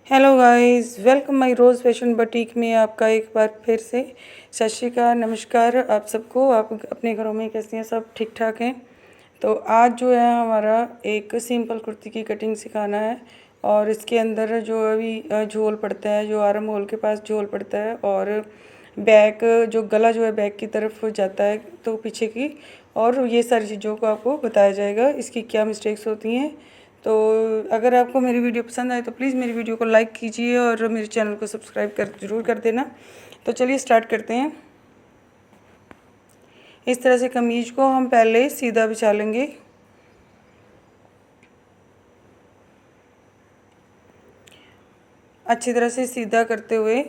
Hello guys, welcome my Rose fashion boutique में आपका एक बार फिर से सत श्री अकाल, नमस्कार आप सबको। आप अपने घरों में कैसे हैं? सब ठीक ठाक हैं? तो आज जो है हमारा एक सिंपल कुर्ती की कटिंग सिखाना है। और इसके अंदर जो अभी झोल पड़ता है, जो आर्म होल के पास झोल पड़ता है, और बैक जो गला जो है बैक की तरफ जाता है तो पीछे की, और ये सारी चीज़ों को आपको बताया जाएगा, इसकी क्या मिस्टेक्स होती हैं। तो अगर आपको मेरी वीडियो पसंद आए तो प्लीज़ मेरी वीडियो को लाइक कीजिए और मेरे चैनल को सब्सक्राइब ज़रूर कर देना। तो चलिए स्टार्ट करते हैं। इस तरह से कमीज को हम पहले सीधा बिछा लेंगे। अच्छी तरह से सीधा करते हुए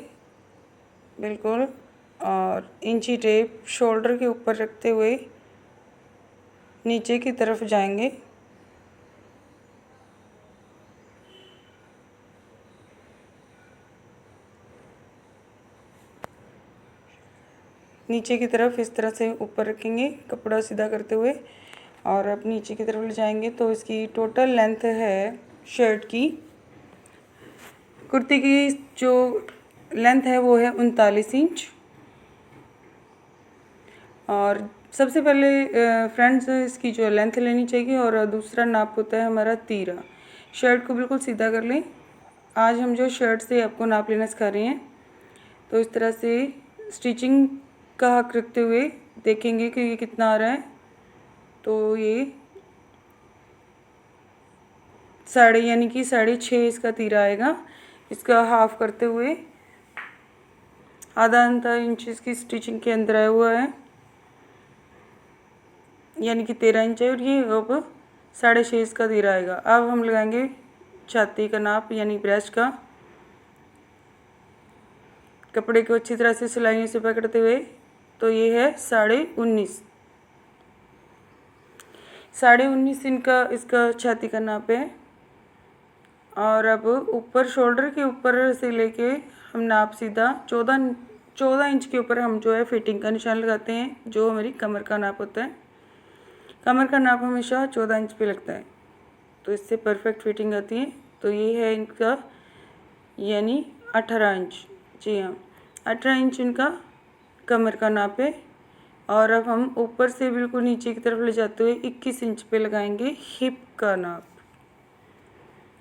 बिल्कुल, और इंची टेप शोल्डर के ऊपर रखते हुए नीचे की तरफ जाएंगे। नीचे की तरफ इस तरह से ऊपर रखेंगे कपड़ा सीधा करते हुए, और अब नीचे की तरफ ले जाएंगे। तो इसकी टोटल लेंथ है शर्ट की, कुर्ती की जो लेंथ है वो है 39 इंच। और सबसे पहले फ्रेंड्स इसकी जो लेंथ लेनी चाहिए, और दूसरा नाप होता है हमारा तीरा। शर्ट को बिल्कुल सीधा कर लें। आज हम जो शर्ट से आपको नाप लेना सिखा रहे हैं, तो इस तरह से स्टिचिंग का हक रखते हुए देखेंगे कि ये कितना आ रहा है। तो ये साढ़े यानी कि 6.5 इसका तीरा आएगा। इसका हाफ करते हुए आधा इंच इसकी स्टिचिंग के अंदर आया हुआ है, यानी कि 13 इंच है, और ये अब 6.5 इसका तीरा आएगा। अब हम लगाएंगे छाती का नाप यानी ब्रेस्ट का। कपड़े को अच्छी तरह से सिलाइयों से पकड़ते हुए, तो ये है 19.5। 19.5 इनका इसका छाती का नाप है। और अब ऊपर शोल्डर के ऊपर से लेके हम नाप सीधा 14 इंच के ऊपर हम जो है फिटिंग का निशान लगाते हैं, जो हमारी कमर का नाप होता है। कमर का नाप हमेशा 14 इंच पे लगता है, तो इससे परफेक्ट फिटिंग आती है। तो ये है इनका यानी 18 इंच। जी हाँ, 18 इंच इनका कमर का नाप है। और अब हम ऊपर से बिल्कुल नीचे की तरफ ले जाते हुए 21 इंच पे लगाएंगे हिप का नाप।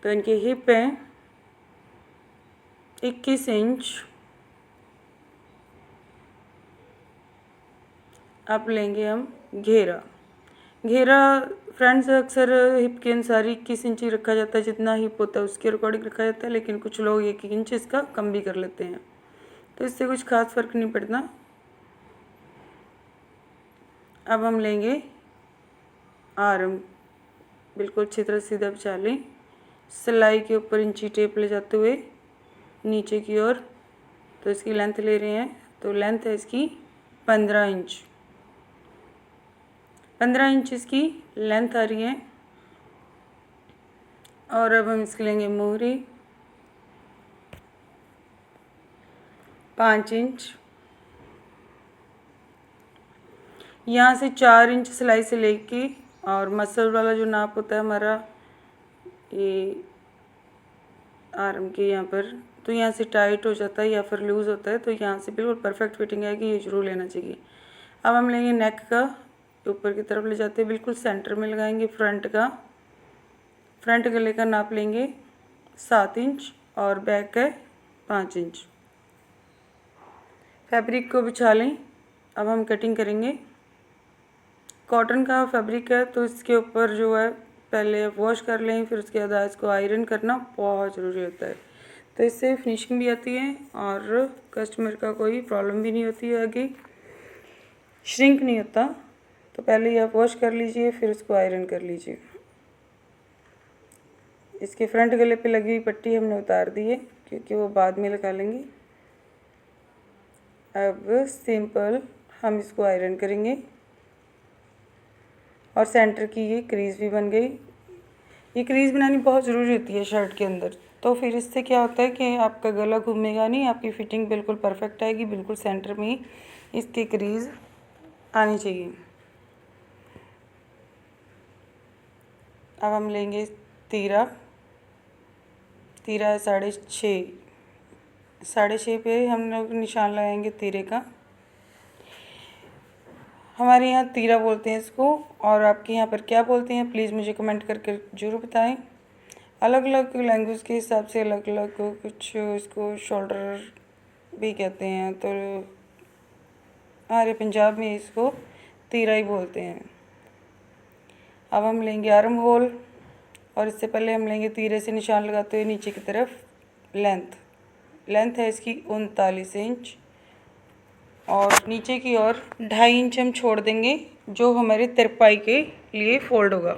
तो इनकी हिप है 21 इंच। अब लेंगे हम घेरा। घेरा फ्रेंड्स अक्सर हिप के अनुसार 21 इंच ही रखा जाता है, जितना हिप होता है उसके अकॉर्डिंग रखा जाता है, लेकिन कुछ लोग 1 इंच इसका कम भी कर लेते हैं, तो इससे कुछ खास फर्क नहीं पड़ता। अब हम लेंगे आर्म, बिल्कुल अच्छी तरह सीधा बिछा लें। सिलाई के ऊपर इंची टेप ले जाते हुए नीचे की ओर, तो इसकी लेंथ ले रहे हैं। तो लेंथ है इसकी 15 इंच। 15 इंच इसकी लेंथ आ रही है। और अब हम इसके लेंगे मोहरी 5 इंच। यहाँ से 4 इंच सिलाई से लेके, और मसल वाला जो नाप होता है हमारा ये आर्म के यहाँ पर, तो यहाँ से टाइट हो जाता है या फिर लूज़ होता है, तो यहाँ से बिल्कुल परफेक्ट फिटिंग आएगी, ये जरूर लेना चाहिए। अब हम लेंगे नेक का, ऊपर की तरफ ले जाते हैं, बिल्कुल सेंटर में लगाएंगे फ्रंट का। फ्रंट गले का नाप लेंगे 7 इंच, और बैक का 5 इंच। फैब्रिक को बिछा लें। अब हम कटिंग करेंगे। कॉटन का फैब्रिक है, तो इसके ऊपर जो है पहले वॉश कर लें, फिर उसके बाद इसको आयरन करना बहुत ज़रूरी होता है, तो इससे फिनिशिंग भी आती है और कस्टमर का कोई प्रॉब्लम भी नहीं होती है, आगे श्रिंक नहीं होता। तो पहले ये आप वॉश कर लीजिए, फिर उसको आयरन कर लीजिए। इसके फ्रंट गले पे लगी हुई पट्टी हमने उतार दी है, क्योंकि वो बाद में लगा लेंगे। अब सिंपल हम इसको आयरन करेंगे, और सेंटर की ये क्रीज़ भी बन गई। ये क्रीज़ बनानी बहुत ज़रूरी होती है शर्ट के अंदर, तो फिर इससे क्या होता है कि आपका गला घूमेगा नहीं, आपकी फ़िटिंग बिल्कुल परफेक्ट आएगी। बिल्कुल सेंटर में ही इसकी क्रीज़ आनी चाहिए। अब हम लेंगे तीरा, तीरा है 6.5, 6.5 पे हम लोग निशान लगाएंगे तीरे का। हमारे यहाँ तीरा बोलते हैं इसको, और आपके यहाँ पर क्या बोलते हैं प्लीज़ मुझे कमेंट करके ज़रूर बताएं। अलग अलग लैंग्वेज के हिसाब से अलग अलग कुछ इसको शोल्डर भी कहते हैं, तो हमारे पंजाब में इसको तीरा ही बोलते हैं। अब हम लेंगे आर्म होल, और इससे पहले हम लेंगे तीरे से निशान लगाते हुए नीचे की तरफ लेंथ है इसकी 39 इंच, और नीचे की ओर 2.5 इंच हम छोड़ देंगे जो हमारे तिरपाई के लिए फोल्ड होगा।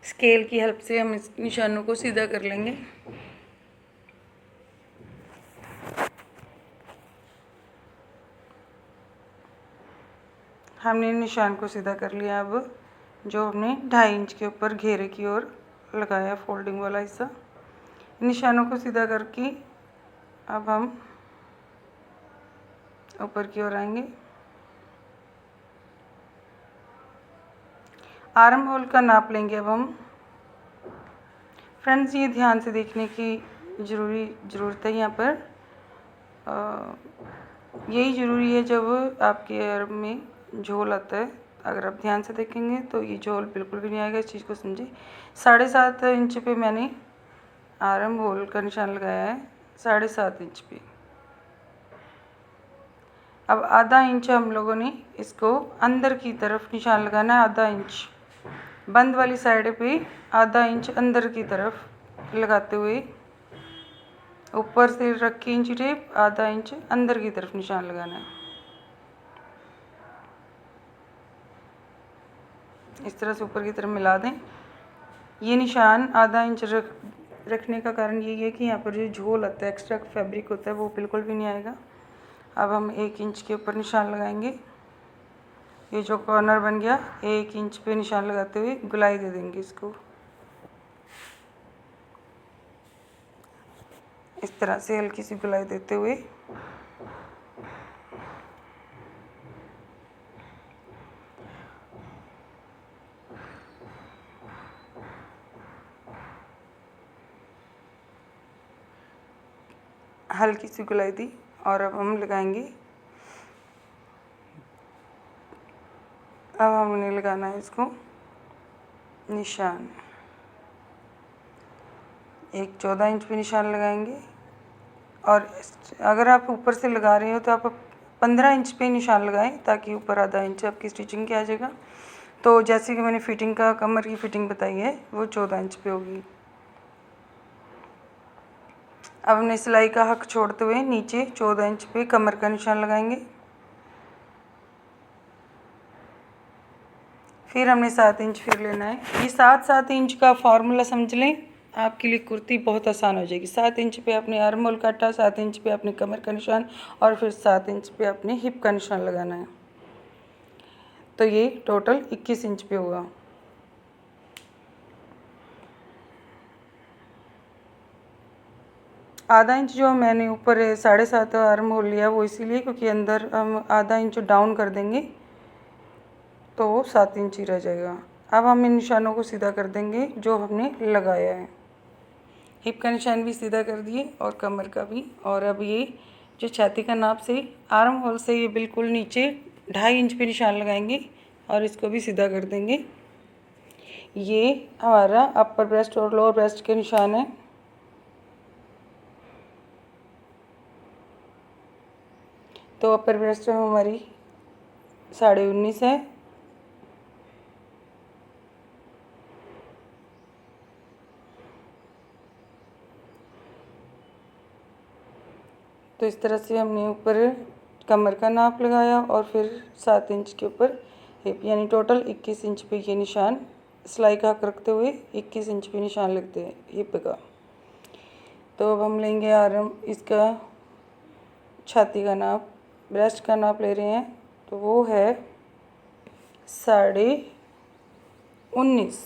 स्केल की हेल्प से हम इस निशानों को सीधा कर लेंगे। हमने निशान को सीधा कर लिया। अब जो हमने 2.5 इंच के ऊपर घेरे की ओर लगाया फोल्डिंग वाला हिस्सा, निशानों को सीधा करके अब हम ऊपर की ओर आएंगे। आर्म होल का नाप लेंगे अब हम। फ्रेंड्स, ये ध्यान से देखने की ज़रूरत है। यहाँ पर यही ज़रूरी है जब आपके आर्म में झोल आता है। अगर आप ध्यान से देखेंगे तो ये झोल बिल्कुल भी नहीं आएगा, इस चीज़ को समझिए। 7.5 इंच पे मैंने आर्म होल का निशान लगाया है, 7.5 इंच पे। अब आधा इंच हम लोगों ने इसको अंदर की तरफ निशान लगाना है। आधा इंच बंद वाली साइड पे, आधा इंच अंदर की तरफ लगाते हुए ऊपर से रख के इंची टेप, आधा इंच अंदर की तरफ निशान लगाना है। इस तरह से ऊपर की तरफ मिला दें। ये निशान आधा इंच रखने का कारण यही है कि यहाँ पर जो झोल आता है, एक्स्ट्रा फैब्रिक होता है, वो बिल्कुल भी नहीं आएगा। अब हम 1 इंच के ऊपर निशान लगाएंगे। ये जो कॉर्नर बन गया, 1 इंच पे निशान लगाते हुए गुलाई दे देंगे इसको। इस तरह से हल्की सी गुलाई देते हुए हल्की सी गुलाई दी, और अब हम लगाएंगे। अब हमने लगाना है इसको निशान। एक 14 इंच पे निशान लगाएंगे, और अगर आप ऊपर से लगा रहे हो तो आप 15 इंच पे निशान लगाएं, ताकि ऊपर आधा इंच आपकी स्टिचिंग की आ जाएगा। तो जैसे कि मैंने फिटिंग का, कमर की फिटिंग बताई है, वो 14 इंच पे होगी। अब हमने सिलाई का हक छोड़ते हुए नीचे 14 इंच पे कमर का निशान लगाएंगे। फिर हमने 7 इंच फिर लेना है। ये 7 इंच का फार्मूला समझ लें, आपके लिए कुर्ती बहुत आसान हो जाएगी। 7 इंच पे अपने आर्म होल काटा, 7 इंच पे अपने कमर का निशान, और फिर 7 इंच पे अपने हिप का निशान लगाना है। तो ये टोटल 21 इंच पे होगा। आधा इंच जो मैंने ऊपर 7.5 आर्म होल लिया, वो इसीलिए क्योंकि अंदर हम आधा इंच डाउन कर देंगे तो 7 इंच ही रह जाएगा। अब हम इन निशानों को सीधा कर देंगे जो हमने लगाया है। हिप का निशान भी सीधा कर दिए और कमर का भी। और अब ये जो छाती का नाप से आर्म होल से ये बिल्कुल नीचे 2.5 इंच पे निशान लगाएंगे और इसको भी सीधा कर देंगे। ये हमारा अपर ब्रेस्ट और लोअर ब्रेस्ट के निशान है। तो अपर ब्रेस्ट हमारी 19.5 है, तो इस तरह से हमने ऊपर कमर का नाप लगाया और फिर 7 इंच के ऊपर हिप, यानी टोटल 21 इंच पे ये निशान, सिलाई का हक रखते हुए 21 इंच पे निशान लगते हैं हिप का। तो अब हम लेंगे आर्म, इसका छाती का नाप, ब्रेस्ट का नाप ले रहे हैं, तो वो है 19.5।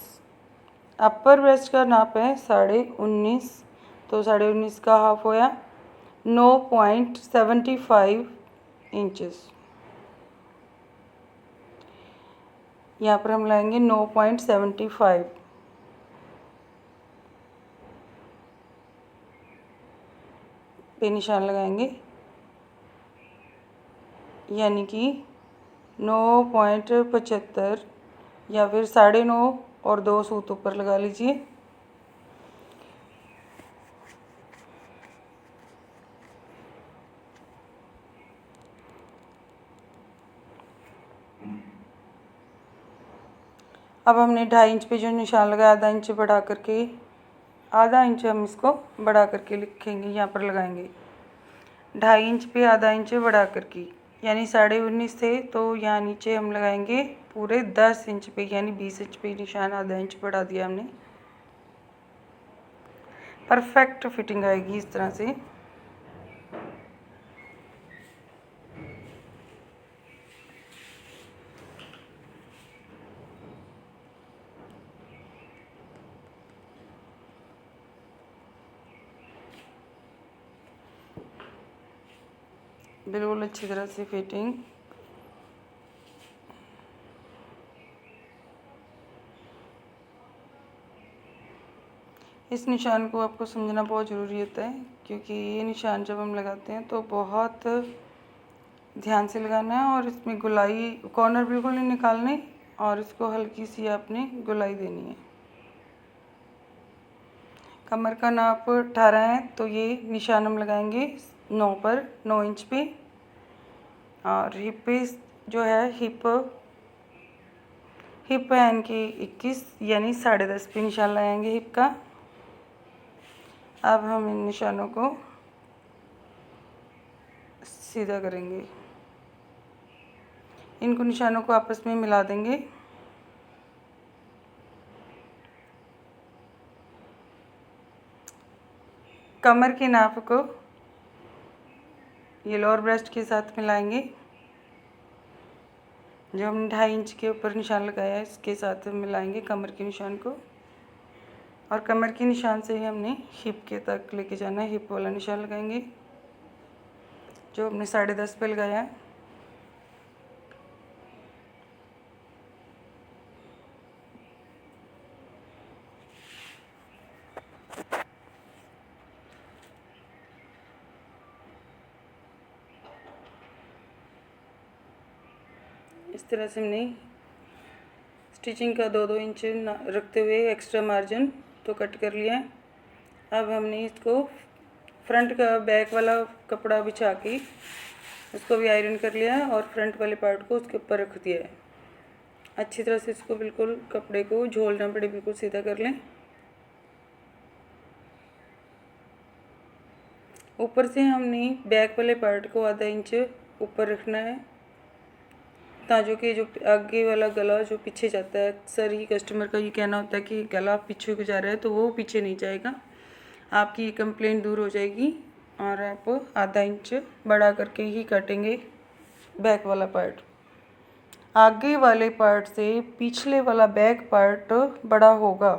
अपर ब्रेस्ट का नाप है 19.5, तो 19.5 का हाफ होया 9.75 इंचेस। यहाँ पर हम लगाएंगे 9.75 पे निशान लगाएंगे, यानी कि 9.75 या फिर 9.5 और 2 सूत ऊपर लगा लीजिए। अब हमने 2.5 इंच पे जो निशान लगाया आधा इंच बढ़ा करके, आधा इंच हम इसको बढ़ा करके लिखेंगे, यहाँ पर लगाएंगे 2.5 इंच पे आधा इंच बढ़ा करके, यानी 19.5 थे तो यहाँ नीचे हम लगाएंगे पूरे 10 इंच पे, यानी 20 इंच पे निशान आधा इंच बढ़ा दिया हमने। परफेक्ट फिटिंग आएगी इस तरह से। बिल्कुल अच्छी तरह से फिटिंग। इस निशान को आपको समझना बहुत ज़रूरी होता है, क्योंकि ये निशान जब हम लगाते हैं तो बहुत ध्यान से लगाना है और इसमें गोलाई कॉर्नर बिल्कुल नहीं निकालने, और इसको हल्की सी आपने गोलाई देनी है। कमर का नाप 18 है तो ये निशान हम लगाएंगे 9 पर, 9 इंच पे। और हिप पे जो है हिप है इनकी 21, यानी 10.5 पे निशान लगाएंगे हिप का। अब हम इन निशानों को सीधा करेंगे, इनको निशानों को आपस में मिला देंगे। कमर के नाप को ये लोअर ब्रेस्ट के साथ मिलाएंगे, जो हमने 2.5 इंच के ऊपर निशान लगाया है इसके साथ मिलाएंगे कमर के निशान को। और कमर के निशान से ही हमने हिप के तक लेके जाना है, हिप वाला निशान लगाएंगे जो हमने 10.5 पे लगाया है। इस तरह से हमने स्टिचिंग का 2-2 इंच रखते हुए एक्स्ट्रा मार्जिन तो कट कर लिया है। अब हमने इसको फ्रंट का बैक वाला कपड़ा बिछा के उसको भी आयरन कर लिया है और फ्रंट वाले पार्ट को उसके ऊपर रख दिया है। अच्छी तरह से इसको बिल्कुल कपड़े को झोलना पड़े, बिल्कुल सीधा कर लें। ऊपर से हमने बैक वाले पार्ट को आधा इंच ऊपर रखना है, ताजों के जो आगे वाला गला जो पीछे जाता है, अक्सर ही कस्टमर का ये कहना होता है कि गला पीछे को जा रहा है, तो वो पीछे नहीं जाएगा, आपकी ये कंप्लेंट दूर हो जाएगी। और आप आधा इंच बढ़ा करके ही काटेंगे बैक वाला पार्ट। आगे वाले पार्ट से पिछले वाला बैक पार्ट बड़ा होगा,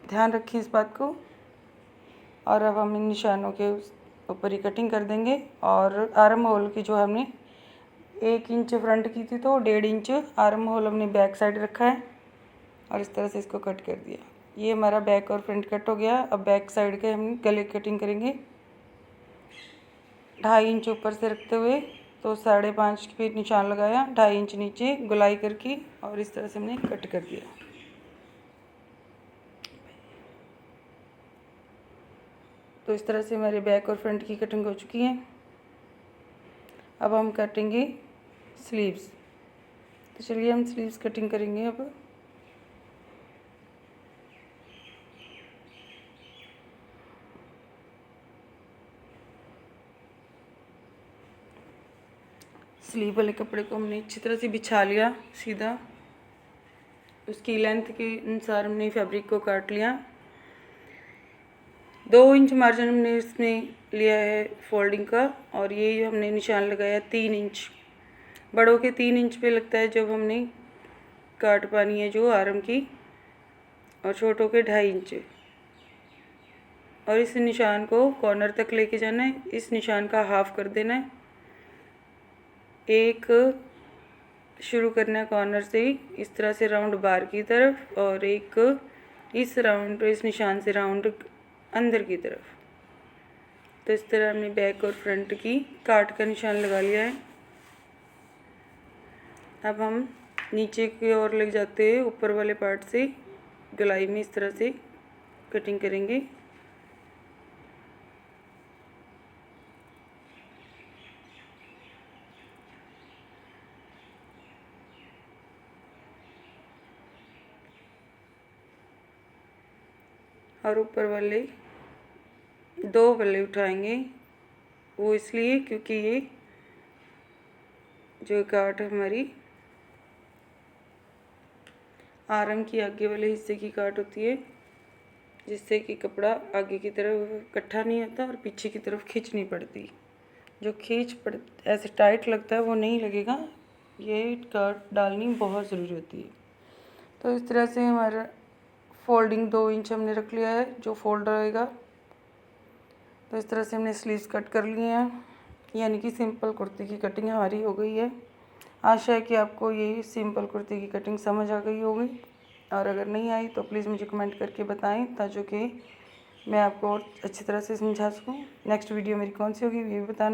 ध्यान रखिए इस बात को। और अब हम इन निशानों के ऊपर ही कटिंग कर देंगे। और आर्म होल की जो हमने 1 इंच फ्रंट की थी तो 1.5 इंच आर्म होल हमने बैक साइड रखा है और इस तरह से इसको कट कर दिया। ये हमारा बैक और फ्रंट कट हो गया। अब बैक साइड के हम गले कटिंग करेंगे 2.5 इंच ऊपर से रखते हुए, तो 5.5 पे निशान लगाया, 2.5 इंच नीचे गोलाई करके और इस तरह से हमने कट कर दिया। तो इस तरह से हमारे बैक और फ्रंट की कटिंग हो चुकी है। अब हम काटेंगे स्लीव्स, तो चलिए हम स्लीव्स कटिंग करेंगे। अब स्लीव वाले कपड़े को हमने अच्छी तरह से बिछा लिया सीधा, उसकी लेंथ के अनुसार हमने फैब्रिक को काट लिया। 2 इंच मार्जिन हमने इसमें लिया है फोल्डिंग का, और ये हमने निशान लगाया 3 इंच। बड़ों के 3 इंच पे लगता है जब हमने काट पानी है जो आर्म की, और छोटों के 2.5 इंच। और इस निशान को कॉर्नर तक लेके जाना है, इस निशान का हाफ कर देना है। एक शुरू करना है कॉर्नर से ही, इस तरह से राउंड बाहर की तरफ और एक इस निशान से राउंड अंदर की तरफ। तो इस तरह हमने बैक और फ्रंट की काट का निशान लगा लिया है। अब हम नीचे की ओर ले जाते हैं, ऊपर वाले पार्ट से गलाई में इस तरह से कटिंग करेंगे। और ऊपर वाले 2 बल्ले उठाएंगे, वो इसलिए क्योंकि ये जो काट हमारी आर्म की आगे वाले हिस्से की काट होती है, जिससे कि कपड़ा आगे की तरफ इकट्ठा नहीं होता और पीछे की तरफ खींच नहीं पड़ती। जो ऐसे टाइट लगता है वो नहीं लगेगा। ये काट डालनी बहुत ज़रूरी होती है। तो इस तरह से हमारा फोल्डिंग 2 इंच हमने रख लिया है, जो फोल्ड रहेगा। तो इस तरह से हमने स्लीव्स कट कर लिए हैं, यानी कि सिंपल कुर्ती की कटिंग हमारी हो गई है। आशा है कि आपको ये सिंपल कुर्ती की कटिंग समझ आ गई होगी, और अगर नहीं आई तो प्लीज़ मुझे कमेंट करके बताएं, ताकि मैं आपको और अच्छी तरह से समझा सकूं। नेक्स्ट वीडियो मेरी कौन सी होगी ये भी बताना।